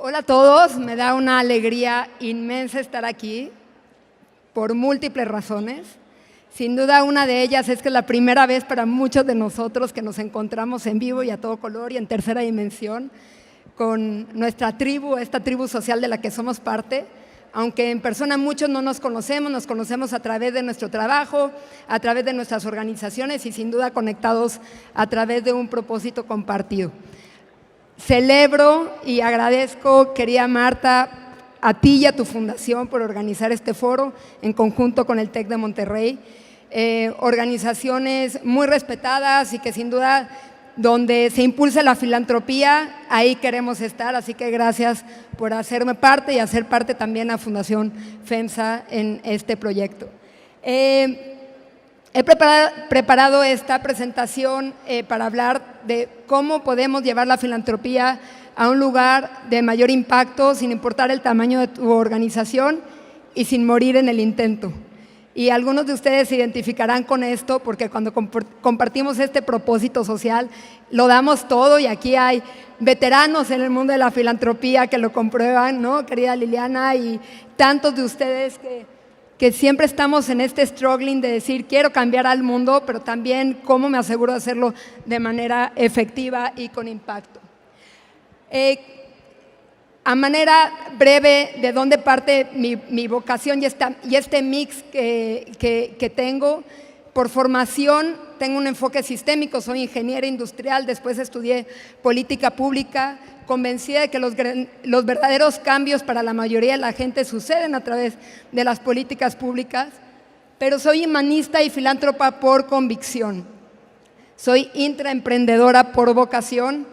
Hola a todos, me da una alegría inmensa estar aquí por múltiples razones. Sin duda una de ellas es que es la primera vez para muchos de nosotros que nos encontramos en vivo y a todo color y en tercera dimensión con nuestra tribu, esta tribu social de la que somos parte. Aunque en persona muchos no nos conocemos a través de nuestro trabajo, a través de nuestras organizaciones y sin duda conectados a través de un propósito compartido. Celebro y agradezco, querida Marta, a ti y a tu fundación por organizar este foro en conjunto con el TEC de Monterrey. Organizaciones muy respetadas y que sin duda donde se impulsa la filantropía, ahí queremos estar, así que gracias por hacerme parte y hacer parte también a Fundación FEMSA en este proyecto. He preparado esta presentación para hablar de cómo podemos llevar la filantropía a un lugar de mayor impacto sin importar el tamaño de tu organización y sin morir en el intento. Y algunos de ustedes se identificarán con esto porque cuando compartimos este propósito social lo damos todo y aquí hay veteranos en el mundo de la filantropía que lo comprueban, ¿no? Querida Liliana y tantos de ustedes que siempre estamos en este struggling de decir quiero cambiar al mundo, pero también cómo me aseguro de hacerlo de manera efectiva y con impacto. A manera breve de dónde parte mi vocación y este mix que tengo, por formación tengo un enfoque sistémico, soy ingeniera industrial, después estudié política pública, convencida de que los verdaderos cambios para la mayoría de la gente suceden a través de las políticas públicas, pero soy humanista y filántropa por convicción, soy intraemprendedora por vocación,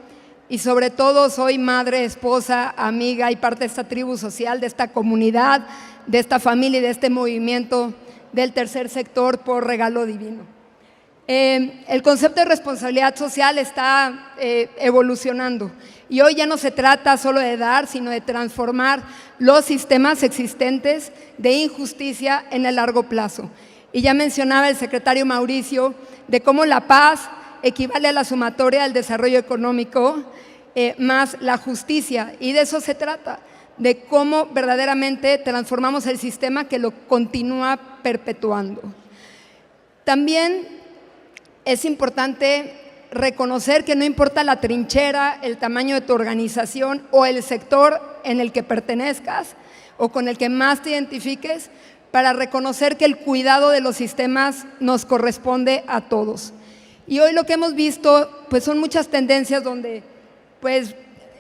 y sobre todo soy madre, esposa, amiga y parte de esta tribu social, de esta comunidad, de esta familia y de este movimiento del tercer sector por regalo divino. El concepto de responsabilidad social está evolucionando y hoy ya no se trata solo de dar, sino de transformar los sistemas existentes de injusticia en el largo plazo. Y ya mencionaba el secretario Mauricio de cómo la paz equivale a la sumatoria del desarrollo económico más la justicia, y de eso se trata, de cómo verdaderamente transformamos el sistema que lo continúa perpetuando. También es importante reconocer que no importa la trinchera, el tamaño de tu organización o el sector en el que pertenezcas o con el que más te identifiques, para reconocer que el cuidado de los sistemas nos corresponde a todos. Y hoy lo que hemos visto pues son muchas tendencias donde pues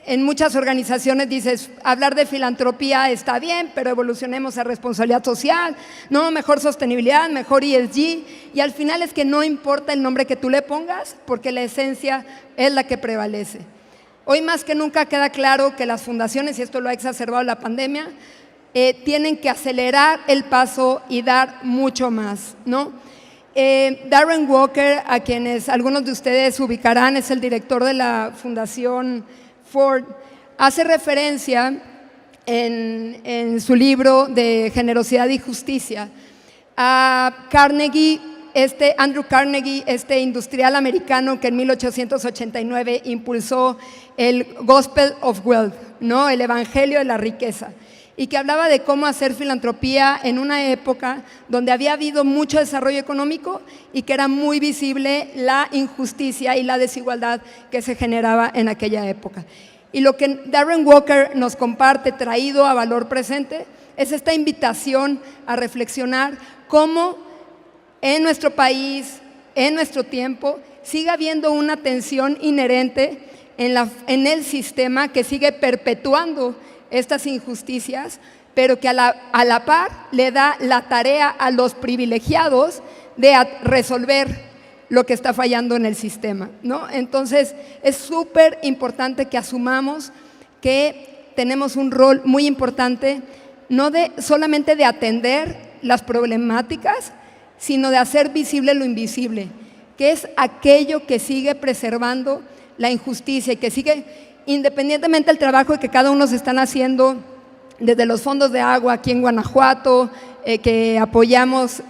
en muchas organizaciones dices hablar de filantropía está bien, pero evolucionemos a responsabilidad social, no, mejor sostenibilidad, mejor ESG, y al final es que no importa el nombre que tú le pongas porque la esencia es la que prevalece. Hoy más que nunca queda claro que las fundaciones, y esto lo ha exacerbado la pandemia, tienen que acelerar el paso y dar mucho más, ¿no? Darren Walker, a quienes algunos de ustedes ubicarán, es el director de la Fundación Ford, hace referencia en su libro de Generosidad y Justicia a Carnegie, Andrew Carnegie, este industrial americano que en 1889 impulsó el Gospel of Wealth, ¿no? El Evangelio de la Riqueza, y que hablaba de cómo hacer filantropía en una época donde había habido mucho desarrollo económico y que era muy visible la injusticia y la desigualdad que se generaba en aquella época. Y lo que Darren Walker nos comparte, traído a valor presente, es esta invitación a reflexionar cómo en nuestro país, en nuestro tiempo, sigue habiendo una tensión inherente en el sistema que sigue perpetuando estas injusticias, pero que a la par le da la tarea a los privilegiados de resolver lo que está fallando en el sistema, ¿no? Entonces, es súper importante que asumamos que tenemos un rol muy importante, no solamente de atender las problemáticas, sino de hacer visible lo invisible, que es aquello que sigue preservando la injusticia y que sigue, independientemente del trabajo que cada uno se están haciendo desde los fondos de agua aquí en Guanajuato, que apoyamos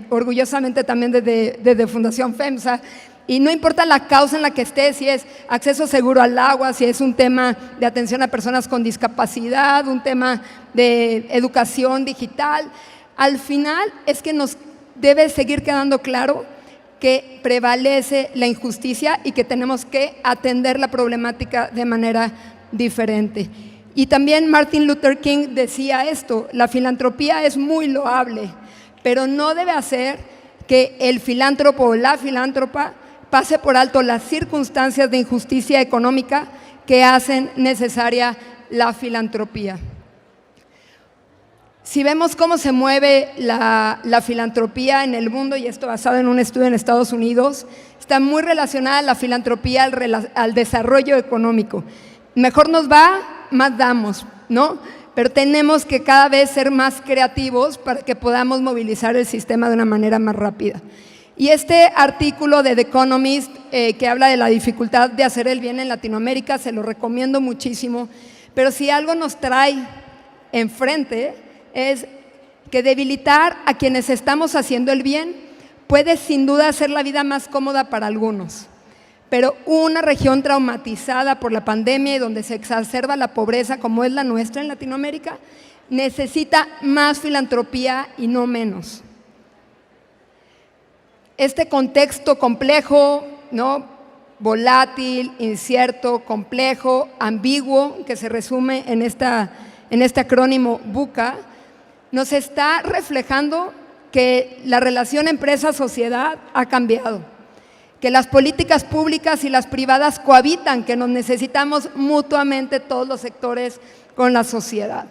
orgullosamente también desde Fundación FEMSA, Y no importa la causa en la que esté, si es acceso seguro al agua, si es un tema de atención a personas con discapacidad, un tema de educación digital, al final es que nos debe seguir quedando claro que prevalece la injusticia y que tenemos que atender la problemática de manera diferente. Y también Martin Luther King decía esto: la filantropía es muy loable, pero no debe hacer que el filántropo o la filántropa pase por alto las circunstancias de injusticia económica que hacen necesaria la filantropía. Si vemos cómo se mueve la filantropía en el mundo, y esto basado en un estudio en Estados Unidos, está muy relacionada la filantropía al desarrollo económico. Mejor nos va, más damos, ¿no? Pero tenemos que cada vez ser más creativos para que podamos movilizar el sistema de una manera más rápida. Y este artículo de The Economist que habla de la dificultad de hacer el bien en Latinoamérica, se lo recomiendo muchísimo, pero si algo nos trae enfrente es que debilitar a quienes estamos haciendo el bien puede sin duda hacer la vida más cómoda para algunos. Pero una región traumatizada por la pandemia y donde se exacerba la pobreza como es la nuestra en Latinoamérica, necesita más filantropía y no menos. Este contexto complejo, ¿no?, volátil, incierto, complejo, ambiguo, que se resume en este acrónimo VUCA, nos está reflejando que la relación empresa-sociedad ha cambiado, que las políticas públicas y las privadas cohabitan, que nos necesitamos mutuamente todos los sectores con la sociedad,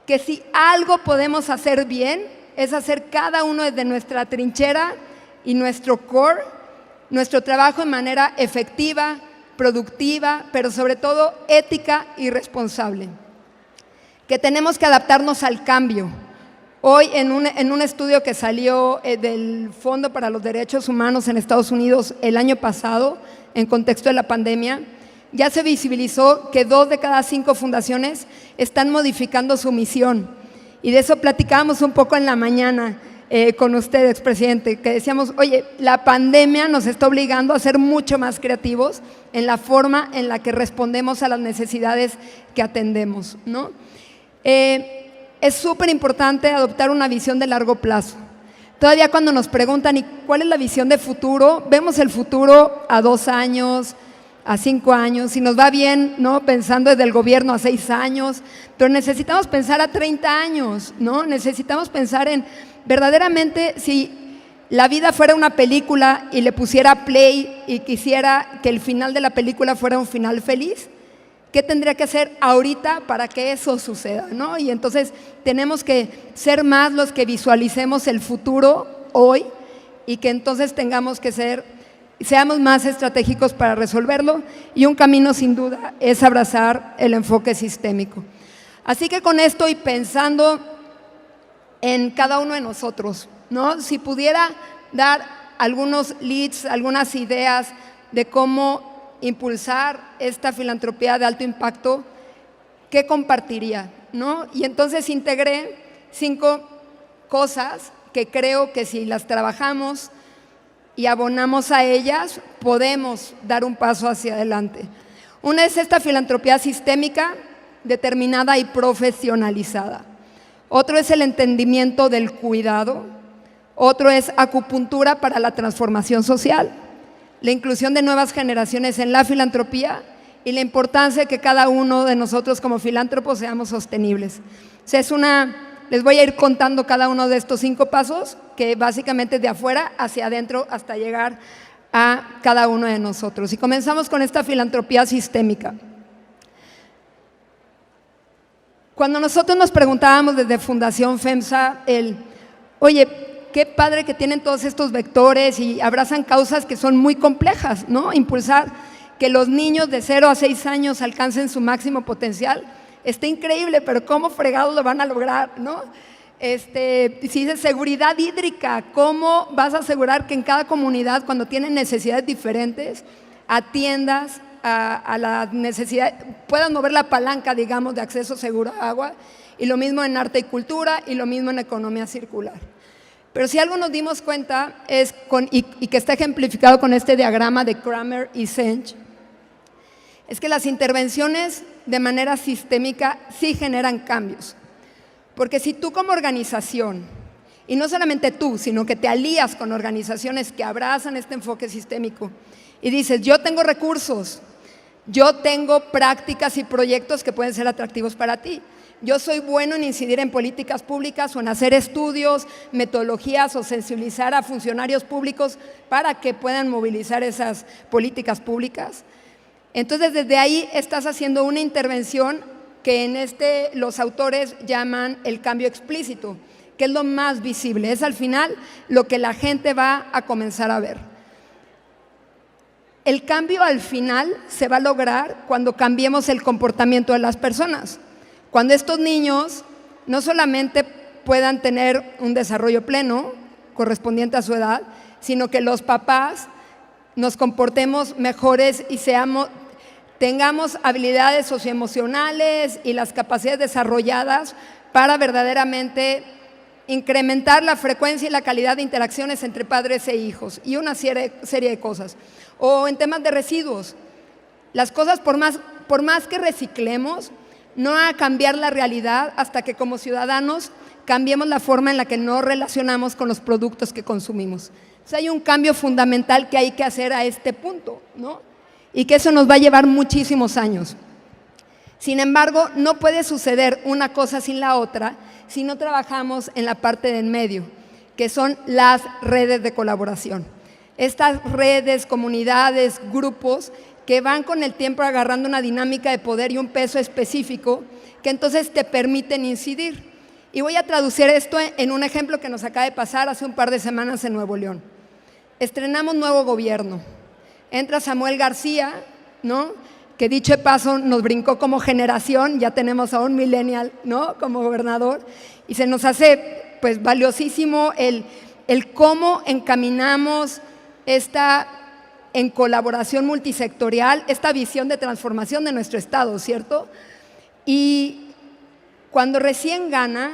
que si algo podemos hacer bien es hacer cada uno desde nuestra trinchera y nuestro core, nuestro trabajo de manera efectiva, productiva, pero sobre todo ética y responsable, que tenemos que adaptarnos al cambio. Hoy en un estudio que salió del Fondo para los Derechos Humanos en Estados Unidos el año pasado, en contexto de la pandemia, ya se visibilizó que 2 de cada 5 fundaciones están modificando su misión. Y de eso platicábamos un poco en la mañana con usted, expresidente, que decíamos, oye, la pandemia nos está obligando a ser mucho más creativos en la forma en la que respondemos a las necesidades que atendemos, ¿no? Es súper importante adoptar una visión de largo plazo. Todavía cuando nos preguntan, ¿y cuál es la visión de futuro? Vemos el futuro a 2 años, a 5 años, si nos va bien, ¿no?, pensando desde el gobierno a 6 años, pero necesitamos pensar a 30 años, ¿no? Necesitamos pensar en verdaderamente si la vida fuera una película y le pusiera play y quisiera que el final de la película fuera un final feliz, ¿qué tendría que hacer ahorita para que eso suceda, ¿no? Y entonces tenemos que ser más los que visualicemos el futuro hoy y que entonces seamos más estratégicos para resolverlo, y un camino sin duda es abrazar el enfoque sistémico. Así que con esto y pensando en cada uno de nosotros, ¿no?, si pudiera dar algunos leads, algunas ideas de cómo impulsar esta filantropía de alto impacto, ¿qué compartiría, ¿no? Y entonces integré 5 cosas que creo que si las trabajamos y abonamos a ellas, podemos dar un paso hacia adelante. Una es esta filantropía sistémica, determinada y profesionalizada. Otro es el entendimiento del cuidado. Otro es acupuntura para la transformación social, la inclusión de nuevas generaciones en la filantropía y la importancia de que cada uno de nosotros como filántropos seamos sostenibles. O sea, les voy a ir contando cada uno de estos 5 pasos, que básicamente de afuera hacia adentro hasta llegar a cada uno de nosotros. Y comenzamos con esta filantropía sistémica. Cuando nosotros nos preguntábamos desde Fundación FEMSA, oye, qué padre que tienen todos estos vectores y abrazan causas que son muy complejas, ¿no? Impulsar que los niños de 0 a 6 años alcancen su máximo potencial, está increíble, pero ¿cómo fregados lo van a lograr, no? Si dice seguridad hídrica, ¿cómo vas a asegurar que en cada comunidad, cuando tienen necesidades diferentes, atiendas a la necesidad, puedan mover la palanca, digamos, de acceso seguro a agua? Y lo mismo en arte y cultura y lo mismo en economía circular. Pero si algo nos dimos cuenta es, y que está ejemplificado con este diagrama de Kramer y Sench, es que las intervenciones de manera sistémica sí generan cambios. Porque si tú como organización, y no solamente tú, sino que te alías con organizaciones que abrazan este enfoque sistémico y dices, yo tengo recursos, yo tengo prácticas y proyectos que pueden ser atractivos para ti. Yo soy bueno en incidir en políticas públicas o en hacer estudios, metodologías o sensibilizar a funcionarios públicos para que puedan movilizar esas políticas públicas. Entonces, desde ahí estás haciendo una intervención que en los autores llaman el cambio explícito, que es lo más visible, es al final lo que la gente va a comenzar a ver. El cambio al final se va a lograr cuando cambiemos el comportamiento de las personas. Cuando estos niños no solamente puedan tener un desarrollo pleno correspondiente a su edad, sino que los papás nos comportemos mejores y tengamos habilidades socioemocionales y las capacidades desarrolladas para verdaderamente incrementar la frecuencia y la calidad de interacciones entre padres e hijos y una serie de cosas. O en temas de residuos, las cosas por más que reciclemos, no va a cambiar la realidad hasta que como ciudadanos cambiemos la forma en la que nos relacionamos con los productos que consumimos. Entonces hay un cambio fundamental que hay que hacer a este punto, ¿no? Y que eso nos va a llevar muchísimos años. Sin embargo, no puede suceder una cosa sin la otra si no trabajamos en la parte del medio, que son las redes de colaboración. Estas redes, comunidades, grupos que van con el tiempo agarrando una dinámica de poder y un peso específico que entonces te permiten incidir. Y voy a traducir esto en un ejemplo que nos acaba de pasar hace un par de semanas en Nuevo León. Estrenamos nuevo gobierno. Entra Samuel García, ¿no?, que dicho de paso nos brincó como generación, ya tenemos a un millennial, ¿no?, como gobernador, y se nos hace pues valiosísimo el cómo encaminamos en colaboración multisectorial, esta visión de transformación de nuestro Estado, ¿cierto? Y cuando recién gana,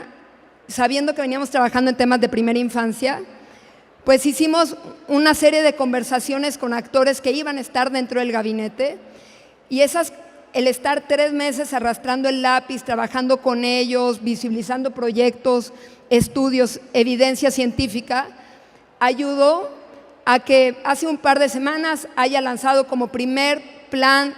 sabiendo que veníamos trabajando en temas de primera infancia, pues hicimos una serie de conversaciones con actores que iban a estar dentro del gabinete y el estar 3 meses arrastrando el lápiz, trabajando con ellos, visibilizando proyectos, estudios, evidencia científica, ayudó a que hace un par de semanas haya lanzado como primer plan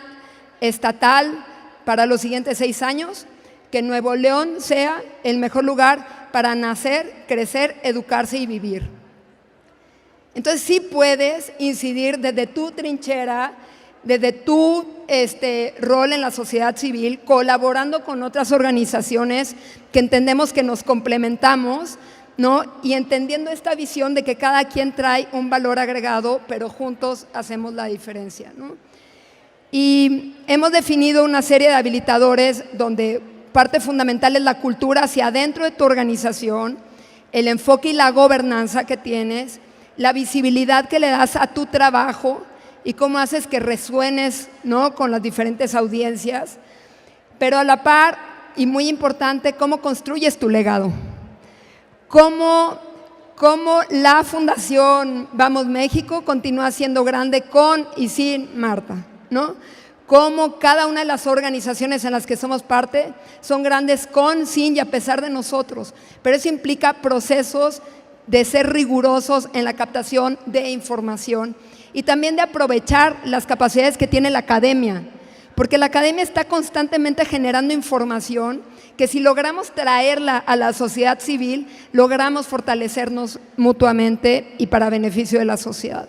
estatal para los siguientes 6 años, que Nuevo León sea el mejor lugar para nacer, crecer, educarse y vivir. Entonces sí puedes incidir desde tu trinchera, desde tu rol en la sociedad civil, colaborando con otras organizaciones que entendemos que nos complementamos, ¿no?, y entendiendo esta visión de que cada quien trae un valor agregado, pero juntos hacemos la diferencia, ¿no? Y hemos definido una serie de habilitadores donde parte fundamental es la cultura hacia adentro de tu organización, el enfoque y la gobernanza que tienes, la visibilidad que le das a tu trabajo y cómo haces que resuenes, ¿no?, con las diferentes audiencias, pero a la par, y muy importante, cómo construyes tu legado. Cómo la Fundación Vamos México continúa siendo grande con y sin Marta, ¿no? Cómo cada una de las organizaciones en las que somos parte son grandes con, sin y a pesar de nosotros. Pero eso implica procesos de ser rigurosos en la captación de información y también de aprovechar las capacidades que tiene la academia, porque la academia está constantemente generando información que si logramos traerla a la sociedad civil, logramos fortalecernos mutuamente y para beneficio de la sociedad.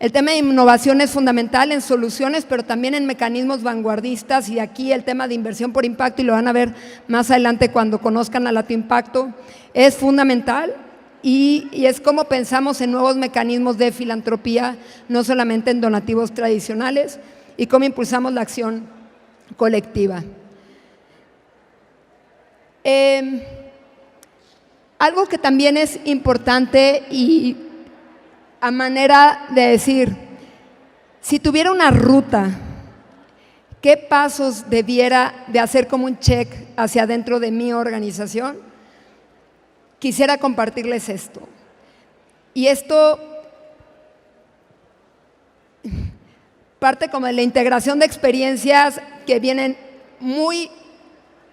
El tema de innovación es fundamental en soluciones, pero también en mecanismos vanguardistas, y aquí el tema de inversión por impacto, y lo van a ver más adelante cuando conozcan a Latimpacto, es fundamental y es como pensamos en nuevos mecanismos de filantropía, no solamente en donativos tradicionales, y cómo impulsamos la acción colectiva. Algo que también es importante y a manera de decir, si tuviera una ruta, ¿qué pasos debiera de hacer como un check hacia adentro de mi organización? quisiera compartirles esto. Y esto parte como de la integración de experiencias que vienen muy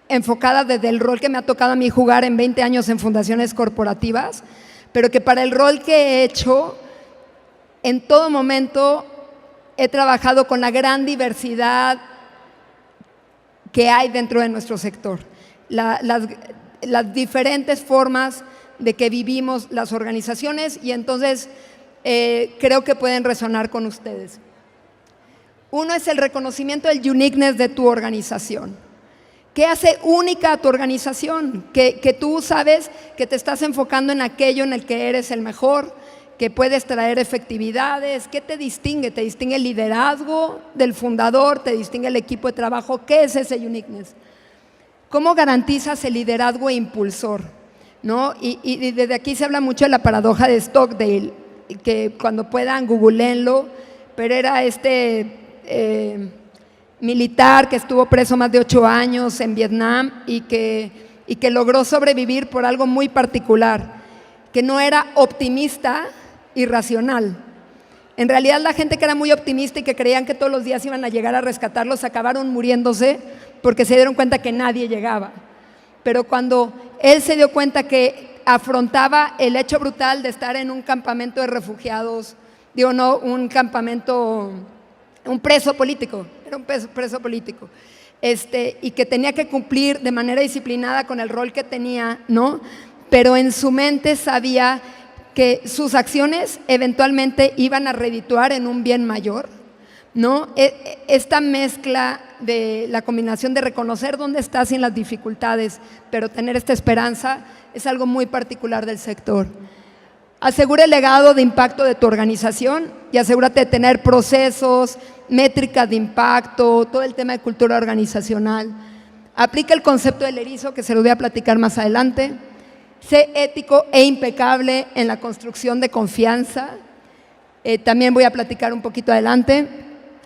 enfocadas desde el rol que me ha tocado a mí jugar en 20 años en fundaciones corporativas, pero que para el rol que he hecho, en todo momento he trabajado con la gran diversidad que hay dentro de nuestro sector. Las diferentes formas de que vivimos las organizaciones, y entonces creo que pueden resonar con ustedes. Uno es el reconocimiento del uniqueness de tu organización. ¿Qué hace única a tu organización? Que tú sabes que te estás enfocando en aquello en el que eres el mejor, que puedes traer efectividades. ¿Qué te distingue? Te distingue el liderazgo del fundador, te distingue el equipo de trabajo. ¿Qué es ese uniqueness? ¿Cómo garantizas el liderazgo impulsor? ¿No? Y desde aquí se habla mucho de la paradoja de Stockdale, que cuando puedan googleenlo, pero era militar que estuvo preso más de 8 años en Vietnam y que logró sobrevivir por algo muy particular, que no era optimista y racional. En realidad la gente que era muy optimista y que creían que todos los días iban a llegar a rescatarlos acabaron muriéndose porque se dieron cuenta que nadie llegaba. Pero cuando él se dio cuenta que afrontaba el hecho brutal de estar en un campamento de refugiados, un preso político, era un preso político, y que tenía que cumplir de manera disciplinada con el rol que tenía, ¿no? Pero en su mente sabía que sus acciones eventualmente iban a redituar en un bien mayor, ¿no? Esta mezcla de la combinación de reconocer dónde estás en las dificultades, pero tener esta esperanza, es algo muy particular del sector. Asegura el legado de impacto de tu organización y asegúrate de tener procesos, métricas de impacto, todo el tema de cultura organizacional. Aplica el concepto del erizo, que se lo voy a platicar más adelante. Sé ético e impecable en la construcción de confianza. También voy a platicar un poquito adelante.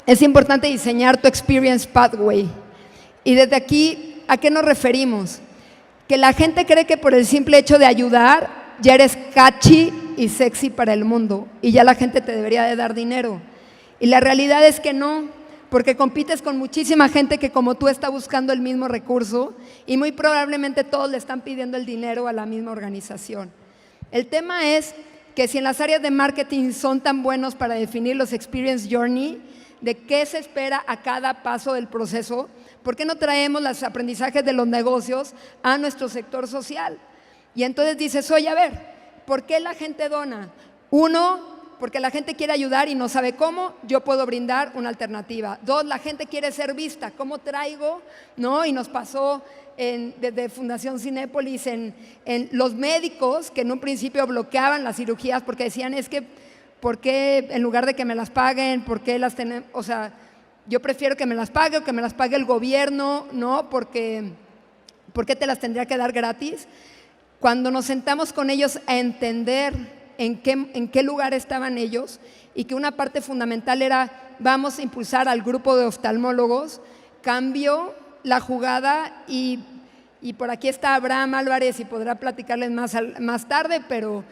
Es importante diseñar tu experience pathway. Y desde aquí, ¿a qué nos referimos? Que la gente cree que por el simple hecho de ayudar ya eres catchy y sexy para el mundo y ya la gente te debería de dar dinero. Y la realidad es que no, porque compites con muchísima gente que como tú está buscando el mismo recurso y muy probablemente todos le están pidiendo el dinero a la misma organización. El tema es que si en las áreas de marketing son tan buenos para definir los experience journey, de qué se espera a cada paso del proceso, ¿por qué no traemos los aprendizajes de los negocios a nuestro sector social? Y entonces dices, oye, a ver, ¿por qué la gente dona? Uno, porque la gente quiere ayudar y no sabe cómo, yo puedo brindar una alternativa. Dos, la gente quiere ser vista, ¿cómo traigo? ¿No? Y nos pasó desde Fundación Cinépolis en los médicos que en un principio bloqueaban las cirugías porque decían, es que, ¿por qué en lugar de que me las paguen? ¿Por qué las tenemos? O sea, yo prefiero que me las pague o que me las pague el gobierno, ¿no? ¿Por qué te las tendría que dar gratis? Cuando nos sentamos con ellos a entender en qué lugar estaban ellos y que una parte fundamental era vamos a impulsar al grupo de oftalmólogos, cambió la jugada y por aquí está Abraham Álvarez y podrá platicarles más tarde, pero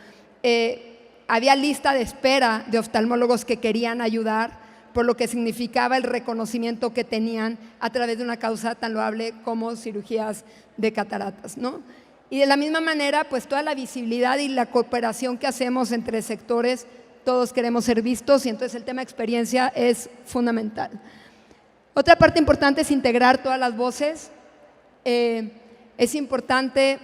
había lista de espera de oftalmólogos que querían ayudar por lo que significaba el reconocimiento que tenían a través de una causa tan loable como cirugías de cataratas, ¿no? Y de la misma manera, pues toda la visibilidad y la cooperación que hacemos entre sectores, todos queremos ser vistos y entonces el tema experiencia es fundamental. Otra parte importante es integrar todas las voces. Es importante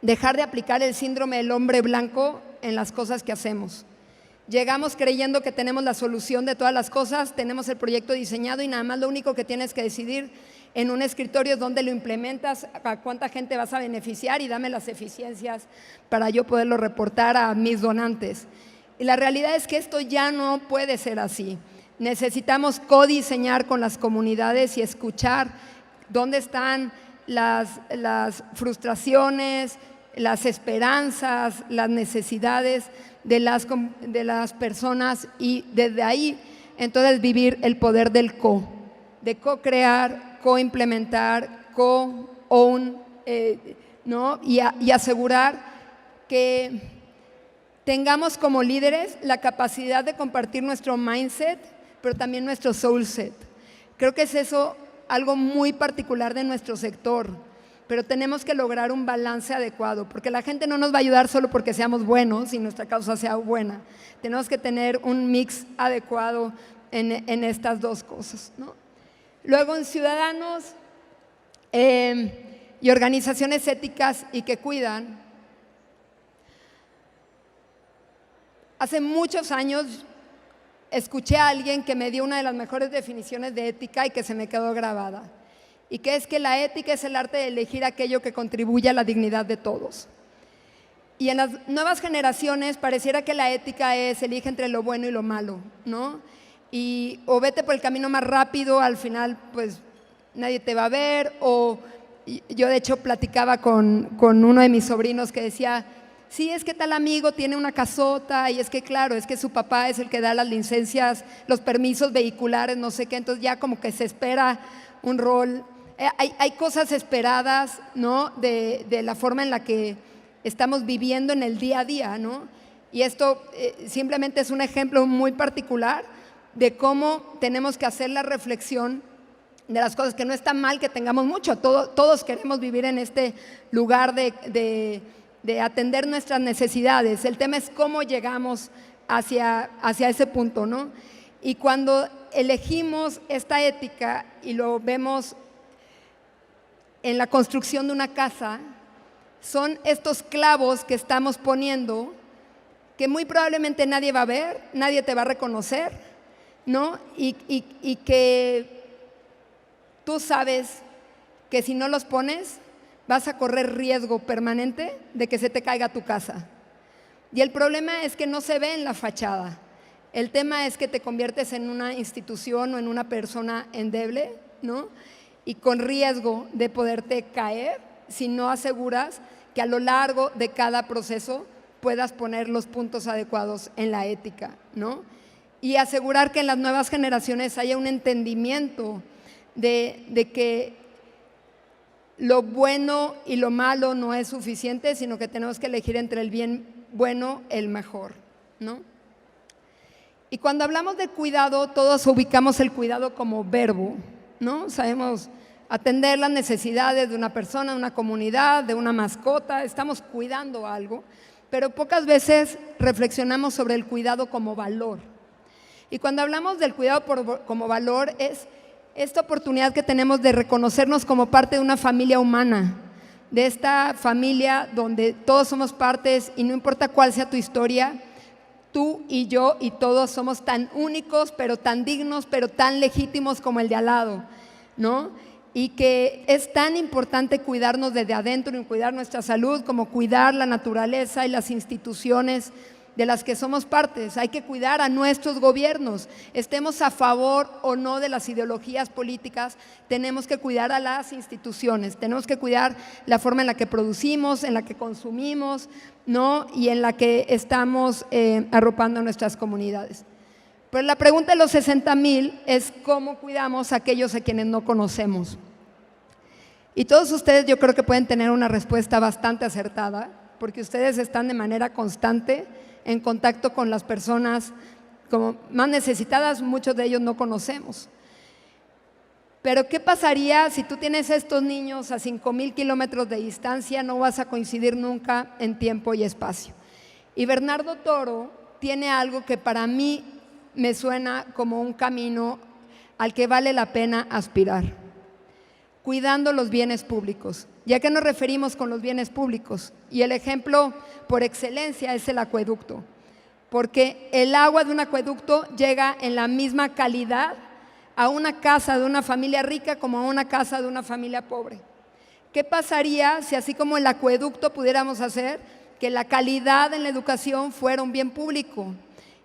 dejar de aplicar el síndrome del hombre blanco en las cosas que hacemos. Llegamos creyendo que tenemos la solución de todas las cosas, tenemos el proyecto diseñado y nada más lo único que tienes que decidir en un escritorio es dónde lo implementas, a cuánta gente vas a beneficiar y dame las eficiencias para yo poderlo reportar a mis donantes. Y la realidad es que esto ya no puede ser así. Necesitamos codiseñar con las comunidades y escuchar dónde están las frustraciones, las esperanzas, las necesidades de las personas y desde ahí entonces vivir el poder del de co-crear, co-implementar, co-own, ¿no? y asegurar que tengamos como líderes la capacidad de compartir nuestro mindset, pero también nuestro soul set. Creo que es eso algo muy particular de nuestro sector, pero tenemos que lograr un balance adecuado, porque la gente no nos va a ayudar solo porque seamos buenos y nuestra causa sea buena. Tenemos que tener un mix adecuado en estas dos cosas, ¿no? Luego, en ciudadanos y organizaciones éticas y que cuidan, hace muchos años escuché a alguien que me dio una de las mejores definiciones de ética y que se me quedó grabada, y que es que la ética es el arte de elegir aquello que contribuye a la dignidad de todos. Y en las nuevas generaciones pareciera que la ética es elige entre lo bueno y lo malo, ¿no? Y o vete por el camino más rápido, al final pues nadie te va a ver. O yo de hecho platicaba con uno de mis sobrinos que decía, sí, es que tal amigo tiene una casota y es que claro, es que su papá es el que da las licencias, los permisos vehiculares, no sé qué, entonces ya como que se espera un rol. Hay cosas esperadas, ¿no? De la forma en la que estamos viviendo en el día a día, ¿no? Y esto simplemente es un ejemplo muy particular de cómo tenemos que hacer la reflexión de las cosas, que no está mal que tengamos mucho, todos queremos vivir en este lugar de atender nuestras necesidades. El tema es cómo llegamos hacia ese punto, ¿no? Y cuando elegimos esta ética y lo vemos en la construcción de una casa, son estos clavos que estamos poniendo que muy probablemente nadie va a ver, nadie te va a reconocer, ¿no? Y que tú sabes que si no los pones vas a correr riesgo permanente de que se te caiga tu casa. Y el problema es que no se ve en la fachada. El tema es que te conviertes en una institución o en una persona endeble, ¿no? Y con riesgo de poderte caer si no aseguras que a lo largo de cada proceso puedas poner los puntos adecuados en la ética, ¿no? Y asegurar que en las nuevas generaciones haya un entendimiento de que lo bueno y lo malo no es suficiente, sino que tenemos que elegir entre el bien bueno, el mejor, ¿no? Y cuando hablamos de cuidado, todos ubicamos el cuidado como verbo, ¿no? Sabemos atender las necesidades de una persona, de una comunidad, de una mascota, estamos cuidando algo, pero pocas veces reflexionamos sobre el cuidado como valor. Y cuando hablamos del cuidado como valor es esta oportunidad que tenemos de reconocernos como parte de una familia humana, de esta familia donde todos somos partes y no importa cuál sea tu historia, tú y yo y todos somos tan únicos, pero tan dignos, pero tan legítimos como el de al lado, ¿no? Y que es tan importante cuidarnos desde adentro y cuidar nuestra salud como cuidar la naturaleza y las instituciones de las que somos partes. Hay que cuidar a nuestros gobiernos, estemos a favor o no de las ideologías políticas, tenemos que cuidar a las instituciones, tenemos que cuidar la forma en la que producimos, en la que consumimos, ¿no? Y en la que estamos arropando a nuestras comunidades. Pero la pregunta de los 60,000 es cómo cuidamos a aquellos a quienes no conocemos. Y todos ustedes yo creo que pueden tener una respuesta bastante acertada, porque ustedes están de manera constante en contacto con las personas como más necesitadas, muchos de ellos no conocemos. Pero ¿qué pasaría si tú tienes estos niños a 5,000 kilómetros de distancia? No vas a coincidir nunca en tiempo y espacio. Y Bernardo Toro tiene algo que para mí me suena como un camino al que vale la pena aspirar. Cuidando los bienes públicos. ¿Y a qué nos referimos con los bienes públicos? Y el ejemplo por excelencia es el acueducto, porque el agua de un acueducto llega en la misma calidad a una casa de una familia rica como a una casa de una familia pobre. ¿Qué pasaría si así como el acueducto pudiéramos hacer que la calidad en la educación fuera un bien público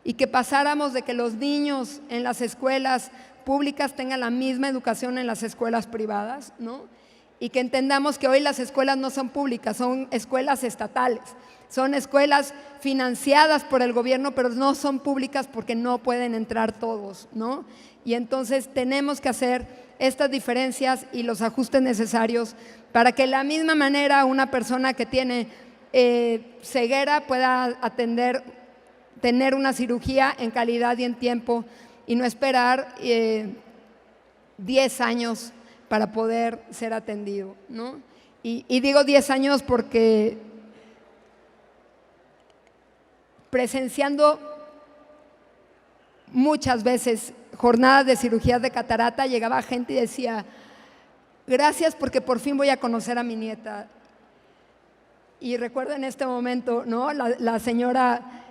y que pasáramos de que los niños en las escuelas públicas tengan la misma educación en las escuelas privadas, ¿no? Y que entendamos que hoy las escuelas no son públicas, son escuelas estatales, son escuelas financiadas por el gobierno, pero no son públicas porque no pueden entrar todos, ¿no? Y entonces tenemos que hacer estas diferencias y los ajustes necesarios para que de la misma manera una persona que tiene ceguera pueda tener una cirugía en calidad y en tiempo y no esperar 10 años para poder ser atendido, ¿no? Y digo 10 años porque presenciando muchas veces jornadas de cirugías de catarata, llegaba gente y decía, gracias porque por fin voy a conocer a mi nieta. Y recuerdo en este momento, ¿no? La señora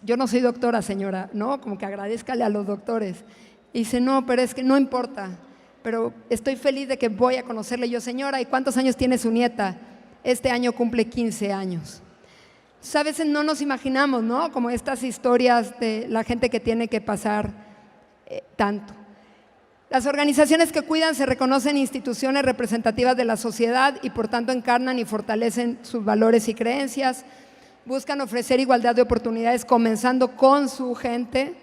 yo no soy doctora, señora, ¿no? Como que agradézcale a los doctores. Y dice, no, pero es que no importa, pero estoy feliz de que voy a conocerle. Yo, señora, ¿y cuántos años tiene su nieta? Este año cumple 15 años. Entonces, a veces no nos imaginamos, ¿no? Como estas historias de la gente que tiene que pasar tanto. Las organizaciones que cuidan se reconocen instituciones representativas de la sociedad y por tanto encarnan y fortalecen sus valores y creencias. Buscan ofrecer igualdad de oportunidades comenzando con su gente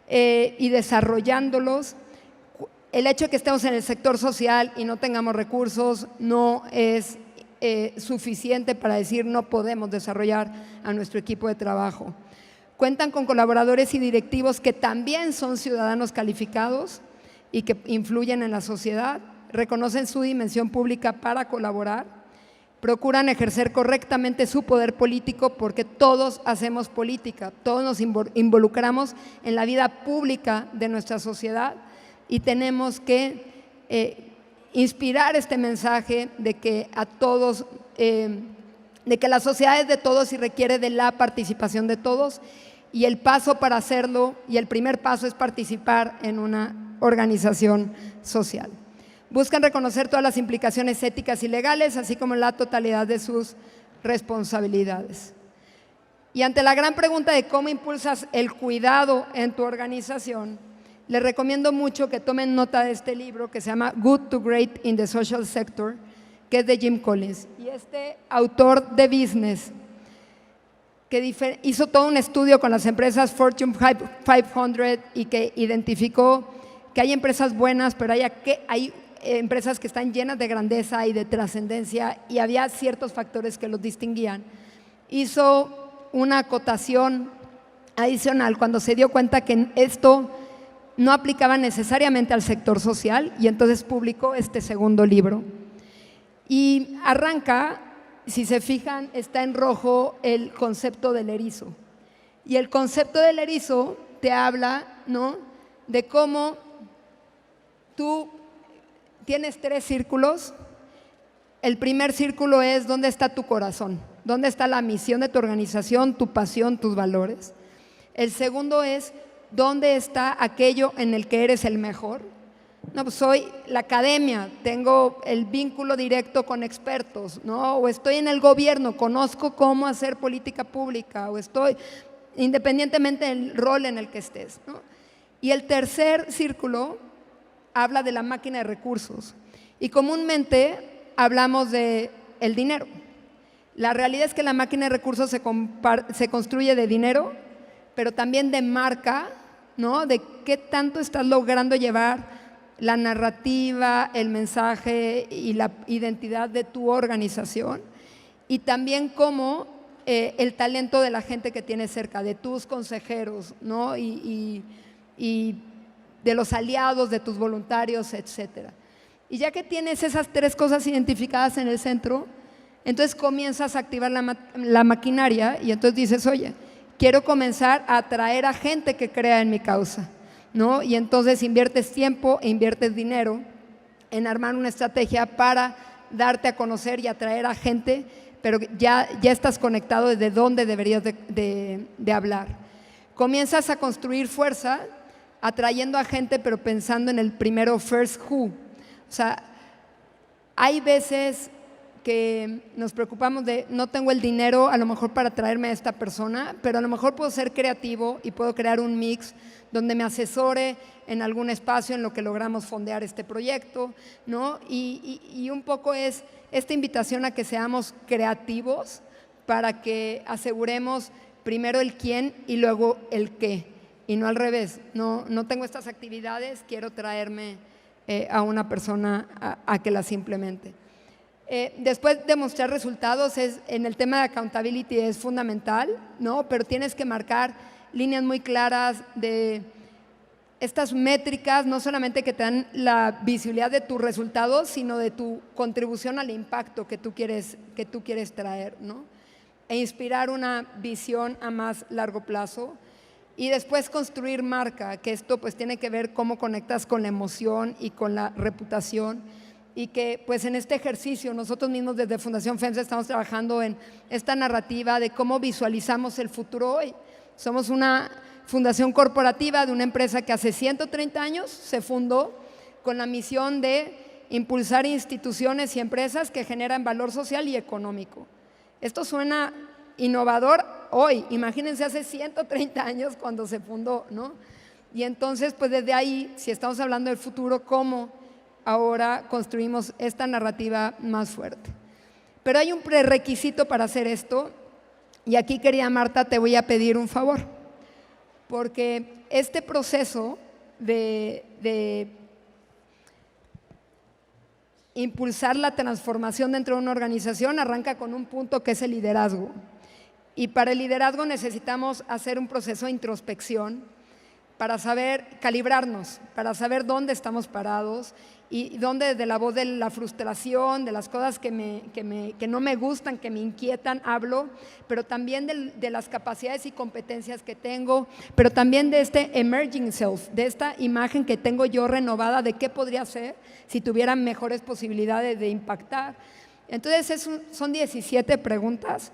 y desarrollándolos. El hecho de que estemos en el sector social y no tengamos recursos no es suficiente para decir no podemos desarrollar a nuestro equipo de trabajo. Cuentan con colaboradores y directivos que también son ciudadanos calificados y que influyen en la sociedad, reconocen su dimensión pública para colaborar, procuran ejercer correctamente su poder político porque todos hacemos política, todos nos involucramos en la vida pública de nuestra sociedad y tenemos que inspirar este mensaje de que a todos, de que la sociedad es de todos y requiere de la participación de todos y el paso para hacerlo y el primer paso es participar en una organización social. Buscan reconocer todas las implicaciones éticas y legales, así como la totalidad de sus responsabilidades. Y ante la gran pregunta de cómo impulsas el cuidado en tu organización, les recomiendo mucho que tomen nota de este libro que se llama Good to Great in the Social Sector, que es de Jim Collins. Y este autor de business, que hizo todo un estudio con las empresas Fortune 500 y que identificó que hay empresas buenas, pero hay empresas que están llenas de grandeza y de trascendencia y había ciertos factores que los distinguían. Hizo una acotación adicional cuando se dio cuenta que esto no aplicaba necesariamente al sector social y entonces publicó este segundo libro. Y arranca, si se fijan, está en rojo el concepto del erizo. Y el concepto del erizo te habla, ¿no?, de cómo tú tienes 3 círculos. El primer círculo es dónde está tu corazón, dónde está la misión de tu organización, tu pasión, tus valores. El segundo es dónde está aquello en el que eres el mejor. No, pues soy la academia, tengo el vínculo directo con expertos, ¿no? O estoy en el gobierno, conozco cómo hacer política pública, o estoy independientemente del rol en el que estés, ¿no? Y el tercer círculo habla de la máquina de recursos y comúnmente hablamos de el dinero. La realidad es que la máquina de recursos se construye de dinero, pero también de marca, ¿no? De qué tanto estás logrando llevar la narrativa, el mensaje y la identidad de tu organización y también cómo el talento de la gente que tienes cerca, de tus consejeros, ¿no? y de los aliados, de tus voluntarios, etcétera. Y ya que tienes esas 3 cosas identificadas en el centro, entonces comienzas a activar la maquinaria y entonces dices, oye, quiero comenzar a atraer a gente que crea en mi causa, ¿no? Y entonces inviertes tiempo e inviertes dinero en armar una estrategia para darte a conocer y atraer a gente, pero ya estás conectado desde dónde deberías de hablar. Comienzas a construir fuerza atrayendo a gente, pero pensando en el primero, first who. O sea, hay veces que nos preocupamos de no tengo el dinero a lo mejor para traerme a esta persona, pero a lo mejor puedo ser creativo y puedo crear un mix donde me asesore en algún espacio en lo que logramos fondear este proyecto, ¿no? Y un poco es esta invitación a que seamos creativos para que aseguremos primero el quién y luego el qué. Y no al revés, no tengo estas actividades, quiero traerme a una persona a que las implemente. Después de mostrar resultados en el tema de accountability es fundamental, ¿no? Pero tienes que marcar líneas muy claras de estas métricas, no solamente que te dan la visibilidad de tus resultados, sino de tu contribución al impacto que tú quieres traer, ¿no? E inspirar una visión a más largo plazo. Y después construir marca, que esto pues tiene que ver cómo conectas con la emoción y con la reputación. Y que pues en este ejercicio nosotros mismos desde Fundación FEMSA estamos trabajando en esta narrativa de cómo visualizamos el futuro hoy. Somos una fundación corporativa de una empresa que hace 130 años se fundó con la misión de impulsar instituciones y empresas que generan valor social y económico. Esto suena innovador hoy, imagínense hace 130 años cuando se fundó, ¿no? Y entonces pues desde ahí, si estamos hablando del futuro, ¿cómo ahora construimos esta narrativa más fuerte? Pero hay un prerequisito para hacer esto, y aquí, querida Marta, te voy a pedir un favor, porque este proceso de impulsar la transformación dentro de una organización arranca con un punto que es el liderazgo. Y para el liderazgo necesitamos hacer un proceso de introspección para saber calibrarnos, para saber dónde estamos parados y dónde desde la voz de la frustración, de las cosas que no me gustan, que me inquietan, hablo, pero también de las capacidades y competencias que tengo, pero también de este emerging self, de esta imagen que tengo yo renovada de qué podría ser si tuviera mejores posibilidades de impactar. Entonces son 17 preguntas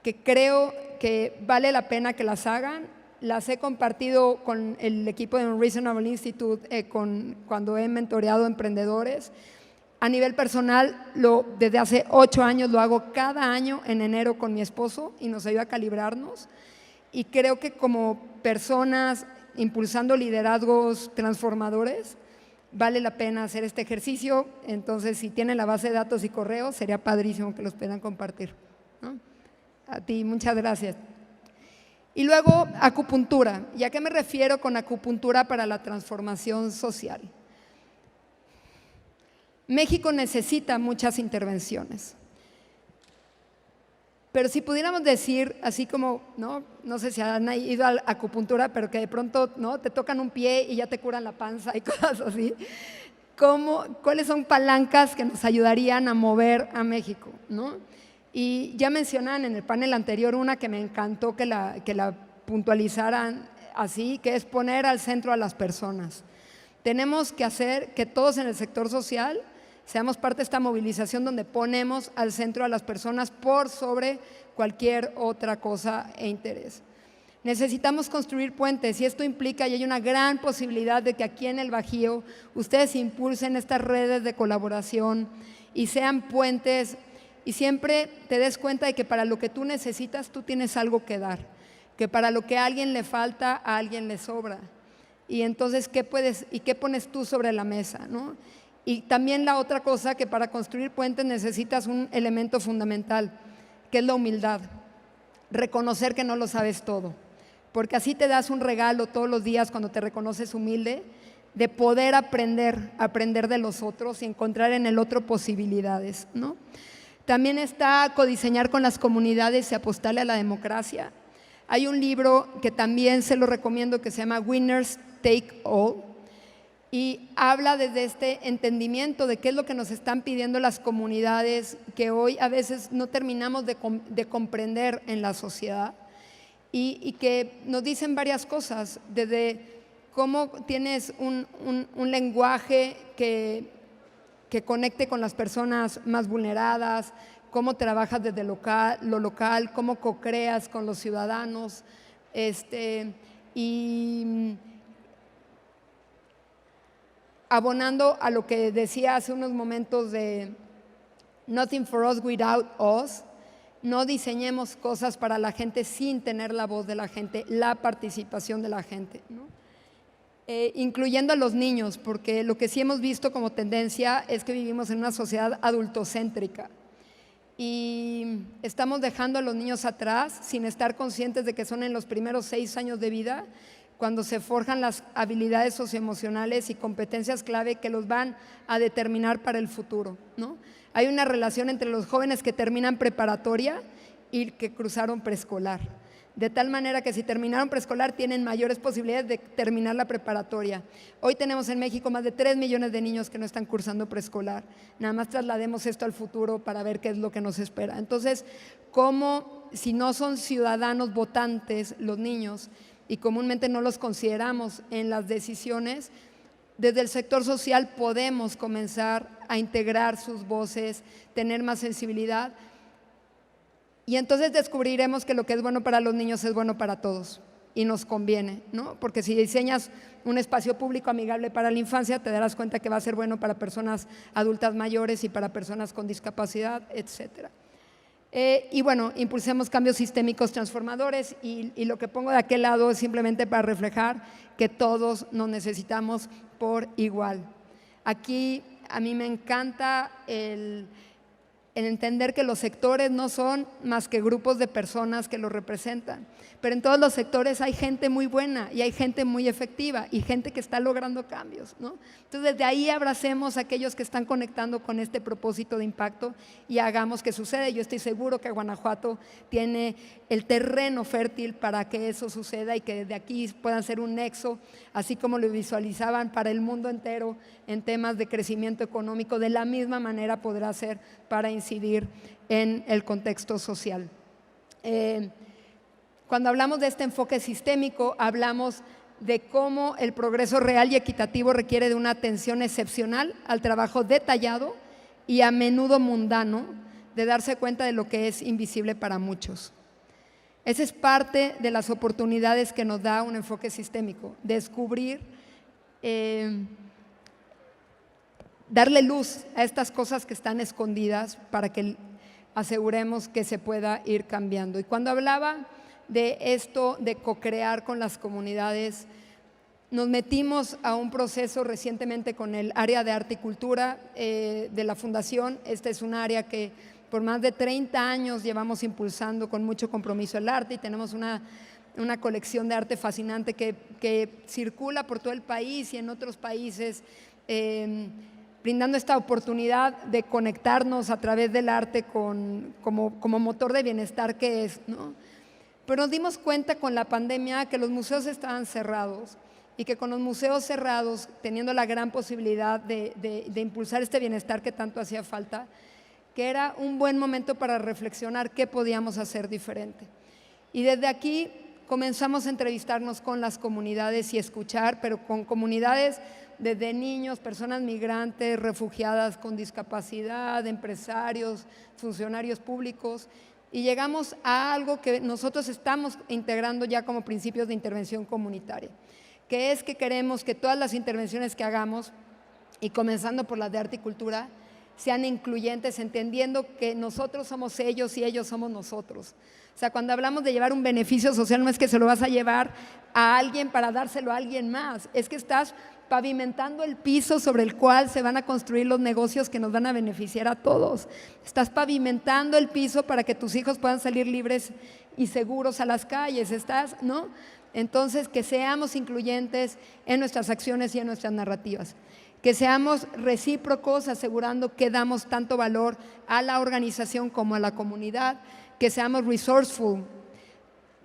que creo que vale la pena que las hagan. Las he compartido con el equipo de Unreasonable Institute cuando he mentoreado emprendedores. A nivel personal, desde hace 8 años lo hago cada año en enero con mi esposo y nos ayuda a calibrarnos. Y creo que como personas impulsando liderazgos transformadores, vale la pena hacer este ejercicio. Entonces, si tienen la base de datos y correos, sería padrísimo que los puedan compartir, ¿no? A ti, muchas gracias. Y luego, acupuntura. ¿Y a qué me refiero con acupuntura para la transformación social? México necesita muchas intervenciones. Pero si pudiéramos decir, así como, no sé si han ido a la acupuntura, pero que de pronto te tocan un pie y ya te curan la panza y cosas así, ¿cuáles son palancas que nos ayudarían a mover a México, ¿no? Y ya mencionaban en el panel anterior una que me encantó que la puntualizaran así, que es poner al centro a las personas. Tenemos que hacer que todos en el sector social seamos parte de esta movilización donde ponemos al centro a las personas por sobre cualquier otra cosa e interés. Necesitamos construir puentes y esto implica, y hay una gran posibilidad de que aquí en el Bajío ustedes impulsen estas redes de colaboración y sean puentes. Y siempre te des cuenta de que para lo que tú necesitas, tú tienes algo que dar, que para lo que a alguien le falta, a alguien le sobra. Y entonces, ¿qué pones tú sobre la mesa, ¿no? Y también la otra cosa, que para construir puentes necesitas un elemento fundamental, que es la humildad. Reconocer que no lo sabes todo, porque así te das un regalo todos los días cuando te reconoces humilde, de poder aprender de los otros y encontrar en el otro posibilidades, ¿no? También está codiseñar con las comunidades y apostarle a la democracia. Hay un libro que también se lo recomiendo que se llama Winners Take All y habla desde este entendimiento de qué es lo que nos están pidiendo las comunidades que hoy a veces no terminamos de comprender en la sociedad y que nos dicen varias cosas, desde cómo tienes un lenguaje que conecte con las personas más vulneradas, cómo trabajas desde lo local, cómo co-creas con los ciudadanos, y abonando a lo que decía hace unos momentos de Nothing for us without us, no diseñemos cosas para la gente sin tener la voz de la gente, la participación de la gente, ¿no? Incluyendo a los niños, porque lo que sí hemos visto como tendencia es que vivimos en una sociedad adultocéntrica y estamos dejando a los niños atrás sin estar conscientes de que son en los primeros 6 años de vida cuando se forjan las habilidades socioemocionales y competencias clave que los van a determinar para el futuro, ¿no? Hay una relación entre los jóvenes que terminan preparatoria y que cruzaron preescolar. De tal manera que si terminaron preescolar tienen mayores posibilidades de terminar la preparatoria. Hoy tenemos en México más de 3 millones de niños que no están cursando preescolar. Nada más traslademos esto al futuro para ver qué es lo que nos espera. Entonces, ¿cómo, si no son ciudadanos votantes los niños y comúnmente no los consideramos en las decisiones, desde el sector social podemos comenzar a integrar sus voces, tener más sensibilidad? Y entonces descubriremos que lo que es bueno para los niños es bueno para todos y nos conviene, ¿no? Porque si diseñas un espacio público amigable para la infancia, te darás cuenta que va a ser bueno para personas adultas mayores y para personas con discapacidad, etcétera. Y bueno, impulsemos cambios sistémicos transformadores y lo que pongo de aquel lado es simplemente para reflejar que todos nos necesitamos por igual. Aquí a mí me encanta el entender que los sectores no son más que grupos de personas que los representan, pero en todos los sectores hay gente muy buena y hay gente muy efectiva y gente que está logrando cambios, ¿no? Entonces desde ahí abracemos a aquellos que están conectando con este propósito de impacto y hagamos que suceda. Yo estoy seguro que Guanajuato tiene el terreno fértil para que eso suceda y que desde aquí puedan ser un nexo, así como lo visualizaban para el mundo entero en temas de crecimiento económico, de la misma manera podrá ser para incidir en el contexto social. Cuando hablamos de este enfoque sistémico, hablamos de cómo el progreso real y equitativo requiere de una atención excepcional al trabajo detallado y a menudo mundano de darse cuenta de lo que es invisible para muchos. Esa es parte de las oportunidades que nos da un enfoque sistémico, descubrir, darle luz a estas cosas que están escondidas para que aseguremos que se pueda ir cambiando. Y cuando hablaba de esto de co-crear con las comunidades, nos metimos a un proceso recientemente con el área de arte y cultura de la fundación. Esta es un área que por más de 30 años llevamos impulsando con mucho compromiso el arte y tenemos una colección de arte fascinante que circula por todo el país y en otros países, brindando esta oportunidad de conectarnos a través del arte como motor de bienestar que es, ¿no? Pero nos dimos cuenta con la pandemia que los museos estaban cerrados y que con los museos cerrados, teniendo la gran posibilidad de impulsar este bienestar que tanto hacía falta, que era un buen momento para reflexionar qué podíamos hacer diferente. Y desde aquí comenzamos a entrevistarnos con las comunidades y escuchar, pero con comunidades desde niños, personas migrantes, refugiadas con discapacidad, empresarios, funcionarios públicos, y llegamos a algo que nosotros estamos integrando ya como principios de intervención comunitaria, que es que queremos que todas las intervenciones que hagamos, y comenzando por las de arte y cultura, sean incluyentes, entendiendo que nosotros somos ellos y ellos somos nosotros. O sea, cuando hablamos de llevar un beneficio social, no es que se lo vas a llevar a alguien para dárselo a alguien más, es que estás pavimentando el piso sobre el cual se van a construir los negocios que nos van a beneficiar a todos. Estás pavimentando el piso para que tus hijos puedan salir libres y seguros a las calles, ¿no? Entonces, que seamos incluyentes en nuestras acciones y en nuestras narrativas. Que seamos recíprocos, asegurando que damos tanto valor a la organización como a la comunidad, que seamos resourceful,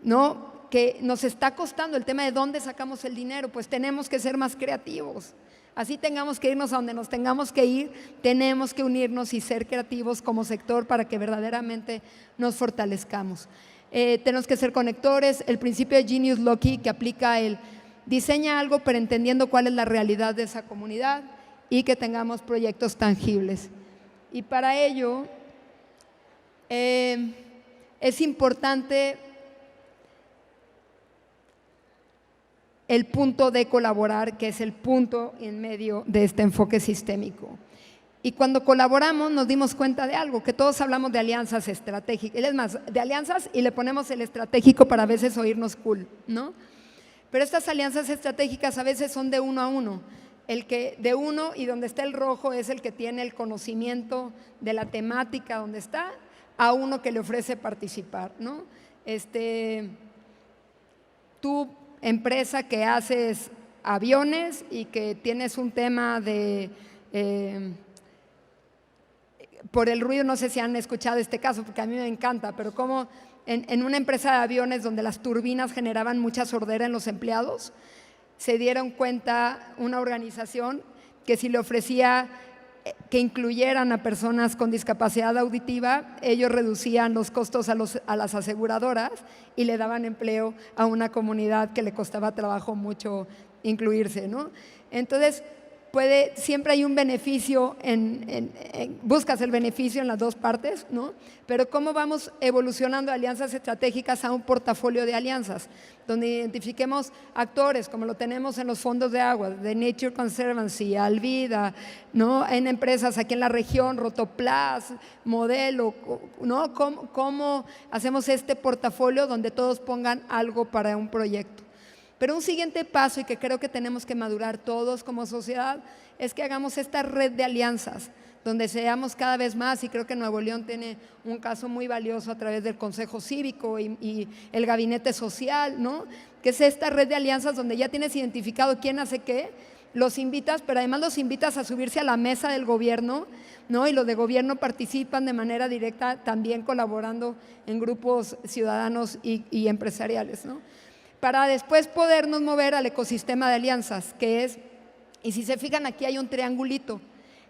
¿no? Que nos está costando el tema de dónde sacamos el dinero, pues tenemos que ser más creativos. Así tengamos que irnos a donde nos tengamos que ir, tenemos que unirnos y ser creativos como sector para que verdaderamente nos fortalezcamos. Tenemos que ser conectores, el principio de Genius Loci que aplica el diseña algo pero entendiendo cuál es la realidad de esa comunidad y que tengamos proyectos tangibles. Y para ello es importante el punto de colaborar, que es el punto en medio de este enfoque sistémico. Y cuando colaboramos nos dimos cuenta de algo, que todos hablamos de alianzas estratégicas, es más, de alianzas y le ponemos el estratégico para a veces oírnos cool, ¿no? Pero estas alianzas estratégicas a veces son de uno a uno. El que de uno y donde está el rojo es el que tiene el conocimiento de la temática donde está, a uno que le ofrece participar, ¿no? Tú, empresa que haces aviones y que tienes un tema de por el ruido, no sé si han escuchado este caso, porque a mí me encanta, pero como en una empresa de aviones donde las turbinas generaban mucha sordera en los empleados, se dieron cuenta una organización que si le ofrecía que incluyeran a personas con discapacidad auditiva, ellos reducían los costos a las aseguradoras y le daban empleo a una comunidad que le costaba trabajo mucho incluirse, ¿no? Entonces, siempre hay un beneficio, buscas el beneficio en las dos partes, ¿no? Pero cómo vamos evolucionando alianzas estratégicas a un portafolio de alianzas, donde identifiquemos actores, como lo tenemos en los fondos de agua, de Nature Conservancy, Alvida, ¿no? En empresas aquí en la región, Rotoplas, Modelo, ¿no? ¿Cómo hacemos este portafolio donde todos pongan algo para un proyecto? Pero un siguiente paso, y que creo que tenemos que madurar todos como sociedad, es que hagamos esta red de alianzas, donde seamos cada vez más, y creo que Nuevo León tiene un caso muy valioso a través del Consejo Cívico y el Gabinete Social, ¿no? Que es esta red de alianzas donde ya tienes identificado quién hace qué, los invitas, pero además los invitas a subirse a la mesa del gobierno, ¿no? Y los de gobierno participan de manera directa, también colaborando en grupos ciudadanos y empresariales, ¿no? Para después podernos mover al ecosistema de alianzas, que es, y si se fijan aquí hay un triangulito,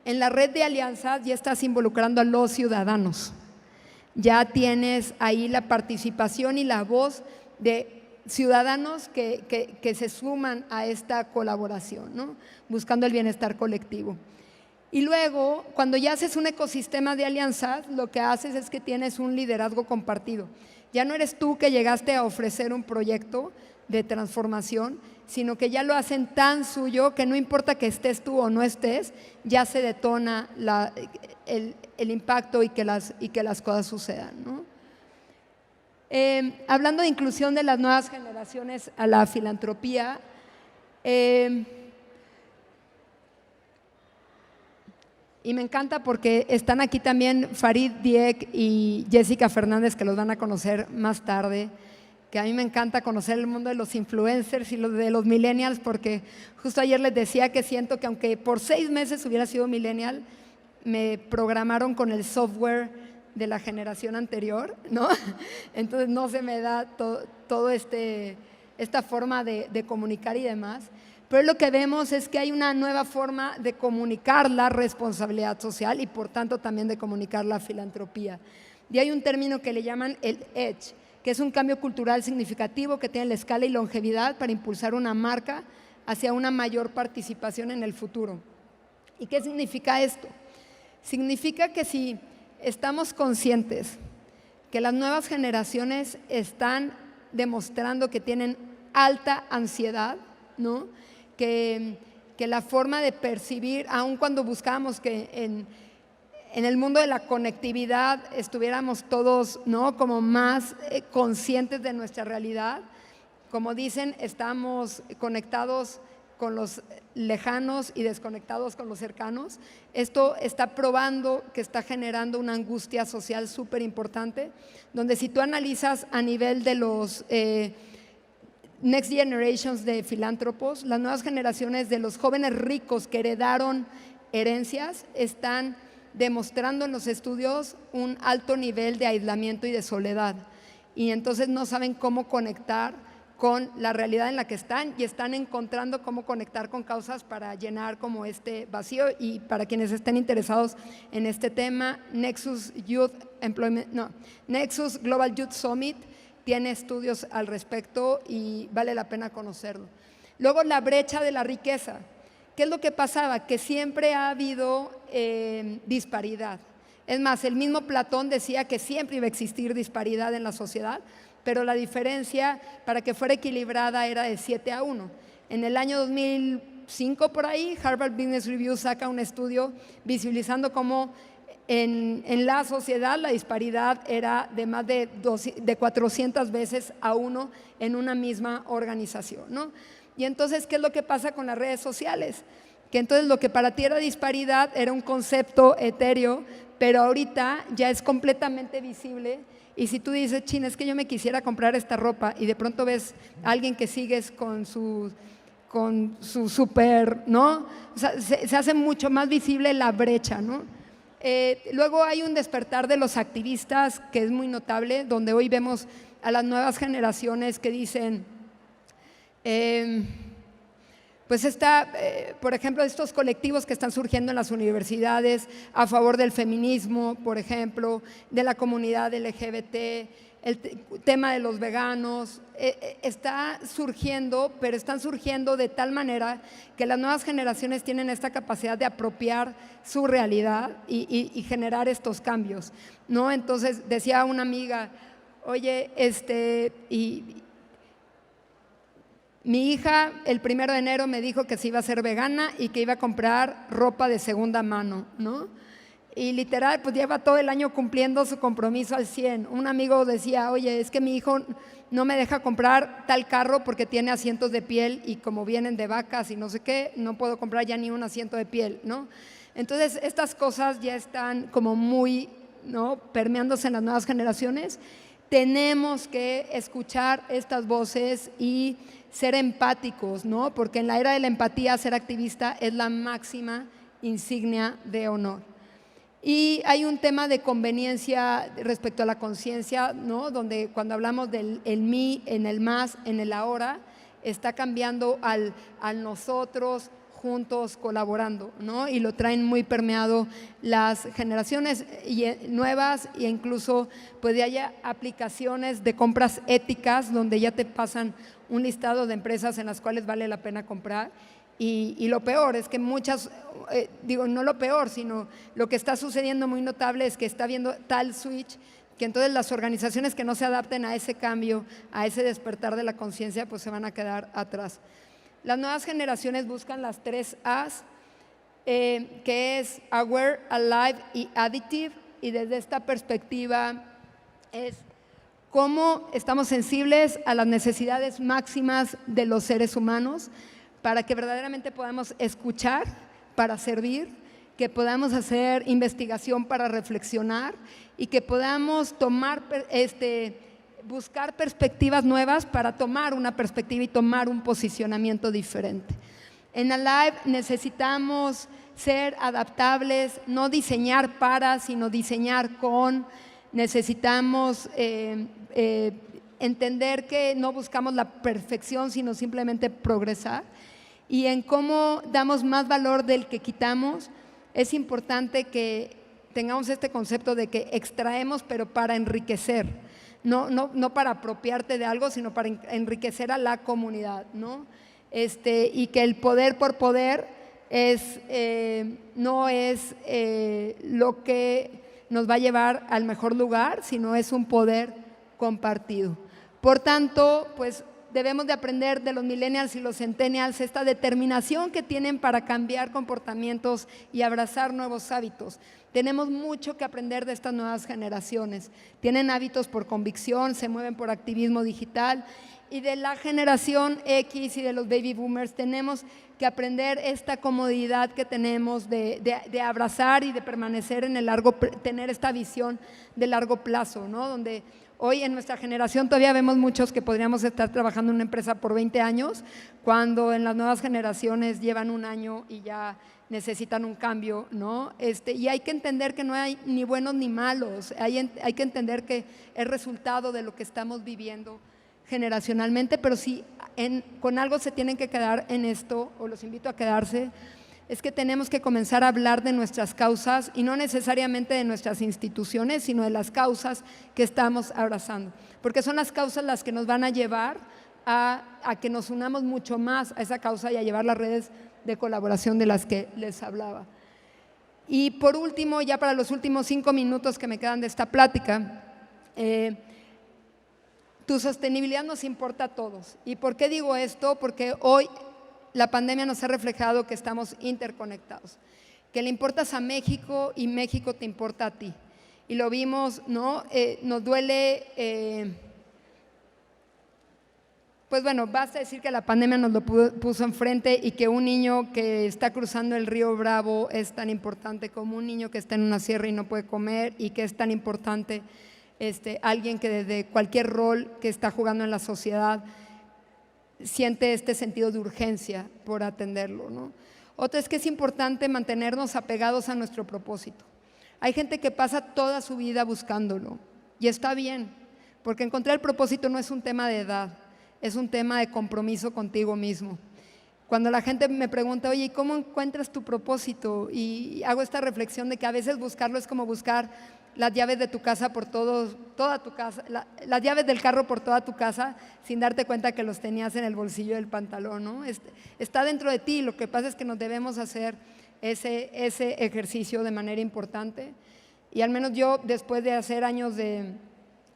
en la red de alianzas ya estás involucrando a los ciudadanos, ya tienes ahí la participación y la voz de ciudadanos que se suman a esta colaboración, ¿no? Buscando el bienestar colectivo. Y luego, cuando ya haces un ecosistema de alianzas, lo que haces es que tienes un liderazgo compartido. Ya no eres tú que llegaste a ofrecer un proyecto de transformación, sino que ya lo hacen tan suyo que no importa que estés tú o no estés, ya se detona el impacto y que las cosas sucedan, ¿no? Hablando de inclusión de las nuevas generaciones a la filantropía, y me encanta porque están aquí también Farid Dieck y Jessica Fernández, que los van a conocer más tarde, que a mí me encanta conocer el mundo de los influencers y de los millennials, porque justo ayer les decía que siento que aunque por 6 meses hubiera sido millennial, me programaron con el software de la generación anterior, ¿no? Entonces no se me da todo esta forma de comunicar y demás. Pero lo que vemos es que hay una nueva forma de comunicar la responsabilidad social y por tanto también de comunicar la filantropía. Y hay un término que le llaman el EDGE, que es un cambio cultural significativo que tiene la escala y longevidad para impulsar una marca hacia una mayor participación en el futuro. ¿Y qué significa esto? Significa que si estamos conscientes que las nuevas generaciones están demostrando que tienen alta ansiedad, ¿no? Que la forma de percibir, aun cuando buscábamos que en el mundo de la conectividad estuviéramos todos, ¿no? Como más conscientes de nuestra realidad, como dicen, estamos conectados con los lejanos y desconectados con los cercanos. Esto está probando que está generando una angustia social súper importante, donde si tú analizas a nivel de los Next Generations de filántropos, las nuevas generaciones de los jóvenes ricos que heredaron herencias están demostrando en los estudios un alto nivel de aislamiento y de soledad, y entonces no saben cómo conectar con la realidad en la que están y están encontrando cómo conectar con causas para llenar como este vacío. Y para quienes estén interesados en este tema, Nexus Global Youth Summit tiene estudios al respecto y vale la pena conocerlo. Luego, la brecha de la riqueza. ¿Qué es lo que pasaba? Que siempre ha habido disparidad. Es más, el mismo Platón decía que siempre iba a existir disparidad en la sociedad, pero la diferencia para que fuera equilibrada era de 7-1. En el año 2005 por ahí, Harvard Business Review saca un estudio visibilizando cómo en la sociedad la disparidad era de más de 400 veces a 1 en una misma organización, ¿no? Y entonces, ¿qué es lo que pasa con las redes sociales? Que entonces lo que para ti era disparidad era un concepto etéreo, pero ahorita ya es completamente visible. Y si tú dices, chin, es que yo me quisiera comprar esta ropa, y de pronto ves a alguien que sigues con su súper, ¿no? O sea, se hace mucho más visible la brecha, ¿no? Luego hay un despertar de los activistas que es muy notable, donde hoy vemos a las nuevas generaciones que dicen, pues por ejemplo, estos colectivos que están surgiendo en las universidades a favor del feminismo, por ejemplo, de la comunidad LGBT, el tema de los veganos, está surgiendo, pero están surgiendo de tal manera que las nuevas generaciones tienen esta capacidad de apropiar su realidad y generar estos cambios, ¿no? Entonces decía una amiga, oye, mi hija el 1 de enero me dijo que se iba a ser vegana y que iba a comprar ropa de segunda mano, ¿no? Y literal, pues lleva todo el año cumpliendo su compromiso al 100. Un amigo decía, oye, es que mi hijo no me deja comprar tal carro porque tiene asientos de piel y como vienen de vacas y no sé qué, no puedo comprar ya ni un asiento de piel, ¿no? Entonces, estas cosas ya están como muy, ¿no?, permeándose en las nuevas generaciones. Tenemos que escuchar estas voces y ser empáticos, ¿no? Porque en la era de la empatía, ser activista es la máxima insignia de honor. Y hay un tema de conveniencia respecto a la conciencia, ¿no?, donde cuando hablamos del mí, en el más, en el ahora, está cambiando al nosotros, juntos, colaborando, ¿no? Y lo traen muy permeado las generaciones nuevas e incluso pues ya haya aplicaciones de compras éticas donde ya te pasan un listado de empresas en las cuales vale la pena comprar. Y lo peor es que muchas, no lo peor, sino lo que está sucediendo muy notable es que está habiendo tal switch que entonces las organizaciones que no se adapten a ese cambio, a ese despertar de la conciencia, pues se van a quedar atrás. Las nuevas generaciones buscan las 3 A's, que es Aware, Alive y Additive, y desde esta perspectiva es cómo estamos sensibles a las necesidades máximas de los seres humanos para que verdaderamente podamos escuchar para servir, que podamos hacer investigación para reflexionar y que podamos buscar perspectivas nuevas para tomar una perspectiva y tomar un posicionamiento diferente. En Alive necesitamos ser adaptables, no diseñar para, sino diseñar con. Necesitamos entender que no buscamos la perfección, sino simplemente progresar. Y en cómo damos más valor del que quitamos, es importante que tengamos este concepto de que extraemos, pero para enriquecer. No para apropiarte de algo, sino para enriquecer a la comunidad, ¿no? Y que el poder por poder no es lo que nos va a llevar al mejor lugar, sino es un poder compartido. Por tanto, pues debemos de aprender de los millennials y los centennials esta determinación que tienen para cambiar comportamientos y abrazar nuevos hábitos. Tenemos mucho que aprender de estas nuevas generaciones. Tienen hábitos por convicción, se mueven por activismo digital, y de la generación X y de los baby boomers tenemos que aprender esta comodidad que tenemos de abrazar y de permanecer en tener esta visión de largo plazo, ¿no? Donde hoy en nuestra generación todavía vemos muchos que podríamos estar trabajando en una empresa por 20 años, cuando en las nuevas generaciones llevan 1 año y ya necesitan un cambio, ¿no? Y hay que entender que no hay ni buenos ni malos, hay que entender que es resultado de lo que estamos viviendo generacionalmente, pero si con algo se tienen que quedar en esto, o los invito a quedarse, es que tenemos que comenzar a hablar de nuestras causas y no necesariamente de nuestras instituciones, sino de las causas que estamos abrazando, porque son las causas las que nos van a llevar a que nos unamos mucho más a esa causa y a llevar las redes de colaboración de las que les hablaba. Y por último, ya para los últimos 5 minutos que me quedan de esta plática, tu sostenibilidad nos importa a todos. ¿Y por qué digo esto? Porque hoy la pandemia nos ha reflejado que estamos interconectados, que le importas a México y México te importa a ti. Y lo vimos, ¿no? Nos duele, pues bueno, basta decir que la pandemia nos lo puso enfrente y que un niño que está cruzando el río Bravo es tan importante como un niño que está en una sierra y no puede comer, y que es tan importante alguien que desde cualquier rol que está jugando en la sociedad siente este sentido de urgencia por atenderlo, ¿no? Otra es que es importante mantenernos apegados a nuestro propósito. Hay gente que pasa toda su vida buscándolo y está bien, porque encontrar el propósito no es un tema de edad, es un tema de compromiso contigo mismo. Cuando la gente me pregunta, oye, ¿cómo encuentras tu propósito? Y hago esta reflexión de que a veces buscarlo es como buscar las llaves de tu casa por toda tu casa, las llaves del carro por toda tu casa sin darte cuenta que los tenías en el bolsillo del pantalón, ¿no? Está dentro de ti, lo que pasa es que nos debemos hacer ese ejercicio de manera importante. Y al menos yo, después de hacer años de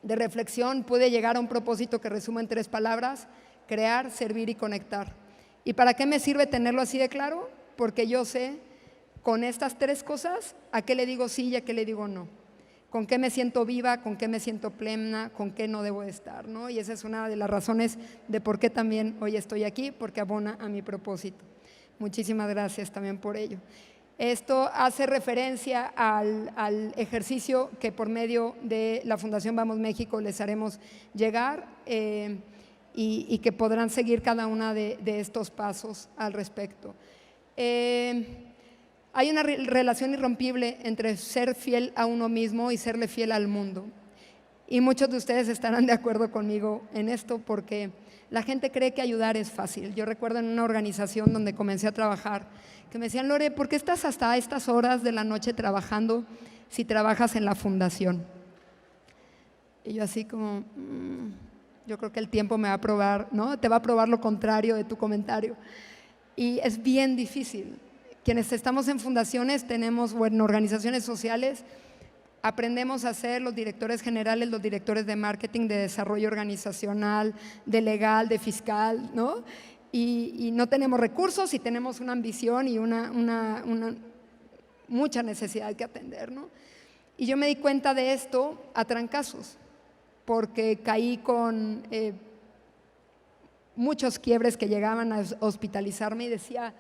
reflexión, pude llegar a un propósito que resumo en 3 palabras: crear, servir y conectar. ¿Y para qué me sirve tenerlo así de claro? Porque yo sé con estas 3 cosas a qué le digo sí y a qué le digo no. Con qué me siento viva, con qué me siento plena, con qué no debo estar, ¿no? Y esa es una de las razones de por qué también hoy estoy aquí, porque abona a mi propósito. Muchísimas gracias también por ello. Esto hace referencia al ejercicio que por medio de la Fundación Vamos México les haremos llegar y que podrán seguir cada una de estos pasos al respecto. Hay una relación irrompible entre ser fiel a uno mismo y serle fiel al mundo. Y muchos de ustedes estarán de acuerdo conmigo en esto porque la gente cree que ayudar es fácil. Yo recuerdo en una organización donde comencé a trabajar que me decían, Lore, ¿por qué estás hasta estas horas de la noche trabajando si trabajas en la fundación? Y yo así como, yo creo que el tiempo me va a probar, ¿no? Te va a probar lo contrario de tu comentario. Y es bien difícil. Quienes estamos en fundaciones tenemos, o en organizaciones sociales, aprendemos a ser los directores generales, los directores de marketing, de desarrollo organizacional, de legal, de fiscal, ¿no? Y no tenemos recursos y tenemos una ambición y mucha necesidad que atender, ¿no? Y yo me di cuenta de esto a trancazos, porque caí con muchos quiebres que llegaban a hospitalizarme y decía,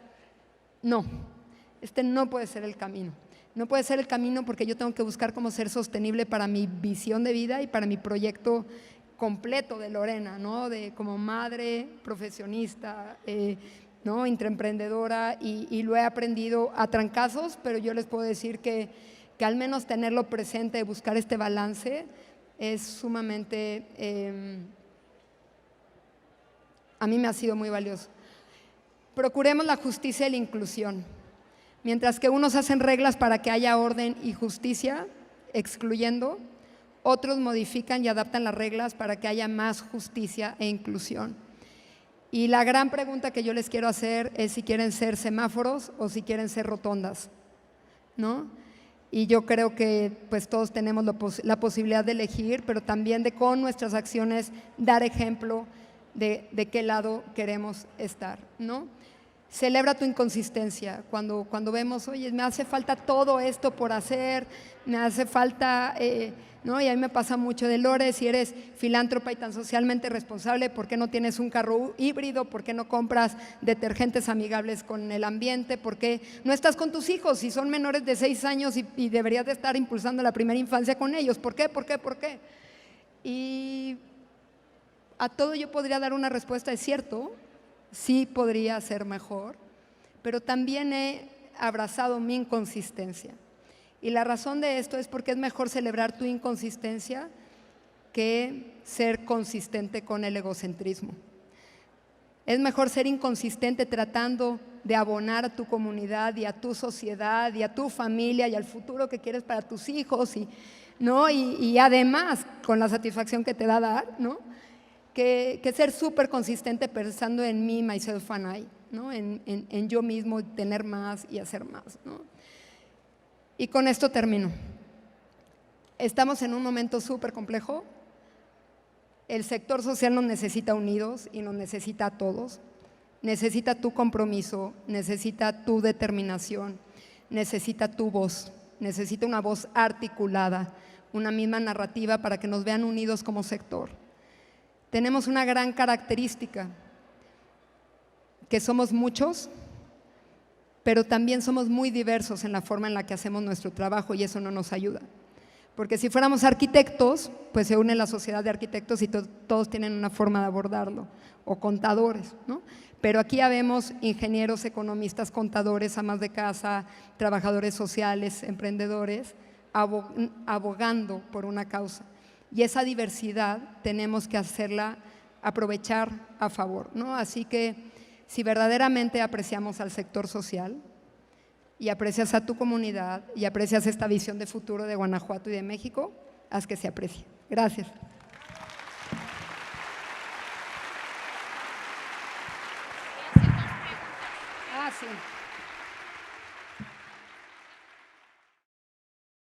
no, este no puede ser el camino. No puede ser el camino porque yo tengo que buscar cómo ser sostenible para mi visión de vida y para mi proyecto completo de Lorena, ¿no? Como madre, profesionista, ¿no? Intraemprendedora y lo he aprendido a trancazos, pero yo les puedo decir que al menos tenerlo presente, buscar este balance es sumamente, a mí me ha sido muy valioso. Procuremos la justicia y la inclusión. Mientras que unos hacen reglas para que haya orden y justicia, excluyendo, otros modifican y adaptan las reglas para que haya más justicia e inclusión. Y la gran pregunta que yo les quiero hacer es si quieren ser semáforos o si quieren ser rotondas, ¿no? Y yo creo que pues todos tenemos la posibilidad de elegir, pero también de con nuestras acciones dar ejemplo de qué lado queremos estar, ¿no? Celebra tu inconsistencia cuando vemos, oye, me hace falta todo esto por hacer, me hace falta, ¿no? Y a mí me pasa mucho de Lore, si eres filántropa y tan socialmente responsable, ¿por qué no tienes un carro híbrido? ¿Por qué no compras detergentes amigables con el ambiente? ¿Por qué no estás con tus hijos si son menores de 6 años y deberías de estar impulsando la primera infancia con ellos? ¿Por qué? ¿Por qué? ¿Por qué? Y a todo yo podría dar una respuesta, es cierto, sí podría ser mejor, pero también he abrazado mi inconsistencia. Y la razón de esto es porque es mejor celebrar tu inconsistencia que ser consistente con el egocentrismo. Es mejor ser inconsistente tratando de abonar a tu comunidad y a tu sociedad y a tu familia y al futuro que quieres para tus hijos, ¿no? Y además con la satisfacción que te da dar, ¿no? Que ser súper consistente pensando en mí, myself and I, ¿no? En yo mismo, tener más y hacer más, ¿no? Y con esto termino. Estamos en un momento súper complejo. El sector social nos necesita unidos y nos necesita a todos. Necesita tu compromiso, necesita tu determinación, necesita tu voz, necesita una voz articulada, una misma narrativa para que nos vean unidos como sector. Tenemos una gran característica, que somos muchos, pero también somos muy diversos en la forma en la que hacemos nuestro trabajo y eso no nos ayuda. Porque si fuéramos arquitectos, pues se une la sociedad de arquitectos y todos tienen una forma de abordarlo, o contadores, ¿no? Pero aquí habemos ingenieros, economistas, contadores, amas de casa, trabajadores sociales, emprendedores, abogando por una causa. Y esa diversidad tenemos que hacerla aprovechar a favor, ¿no? Así que si verdaderamente apreciamos al sector social y aprecias a tu comunidad y aprecias esta visión de futuro de Guanajuato y de México, haz que se aprecie. Gracias. Sí.